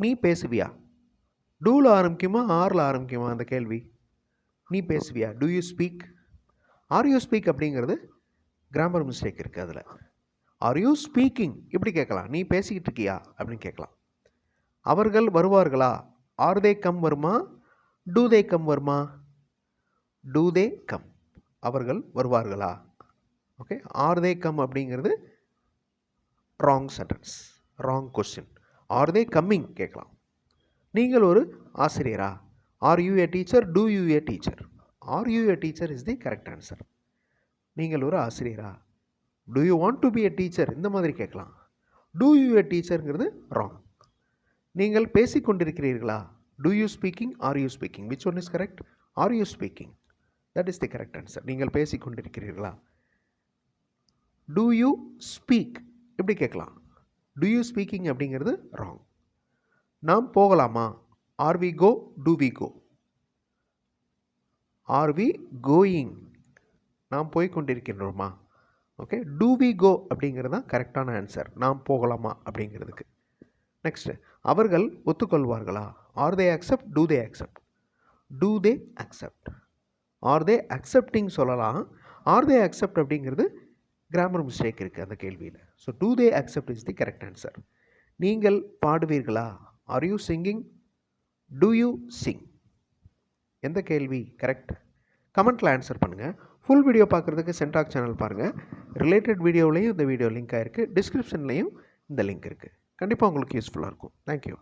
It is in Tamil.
நீ பேசுவியா? டூவில் ஆரம்பிக்குமா ஆரில் ஆரம்பிக்குமா அந்த கேள்வி? நீ பேசுவியா? Do you speak? Are you speak அப்படிங்கிறது கிராமர் மிஸ்டேக் இருக்குது அதில். ஆர் யூ ஸ்பீக்கிங் இப்படி கேட்கலாம். நீ பேசிக்கிட்டு இருக்கியா அப்படின்னு கேட்கலாம். அவர்கள் வருவார்களா? ஆர் தே கம் வருமா? டூ தே கம் வருமா? Do they come. அவர்கள் வருவார்களா? ஓகே. ஆர் தே கம் அப்படிங்கிறது wrong sentence, wrong question. Are they coming கேட்கலாம். நீங்கள் ஒரு ஆசிரியரா? Are you a teacher? Do you a teacher? Are you a teacher is the correct answer. நீங்கள் ஒரு ஆசிரியரா? Do you want to be a teacher? இந்த மாதிரி கேட்கலாம். டூ யூ ஏ டீச்சருங்கிறது ராங். நீங்கள் பேசிக்கொண்டிருக்கிறீர்களா? Do you speaking? Are you speaking? Which one is correct? Are you speaking? That is the correct answer. நீங்கள் பேசிக்கொண்டிருக்கிறீர்களா? டூ யூ ஸ்பீக் இப்படி கேட்கலாம். டூ யூ ஸ்பீக்கிங் அப்படிங்கிறது ராங். நாம் போகலாமா? Are we go? Do we go? Are we going? நாம் போய் கொண்டிருக்கின்றோமா? ஓகே. டூ வி கோ அப்படிங்கிறது தான் கரெக்டான ஆன்சர் நாம் போகலாமா அப்படிங்கிறதுக்கு. நெக்ஸ்ட்டு, அவர்கள் ஒத்துக்கொள்வார்களா? Are they accept? Do they accept? Do they accept? Are they accepting சொல்லலாம். ஆர் தே அக்செப்ட் அப்படிங்கிறது கிராமர் மிஸ்டேக் இருக்குது அந்த கேள்வியில். So do they accept is the correct answer. நீங்கள் பாடுவீர்களா? Are you singing? Do you sing? எந்த கேள்வி கரெக்ட்? கமெண்ட்டில் ஆன்சர் பண்ணுங்கள். ஃபுல் வீடியோ பார்க்குறதுக்கு சென்டாக் சேனல் பாருங்கள். ரிலேட்டட் வீடியோவிலையும் இந்த வீடியோ லிங்க் ஆகிருக்கு. டிஸ்கிரிப்ஷன்லேயும் இந்த லிங்க் இருக்குது. கண்டிப்பாக உங்களுக்கு யூஸ்ஃபுல்லாக இருக்கும். தேங்க்யூ.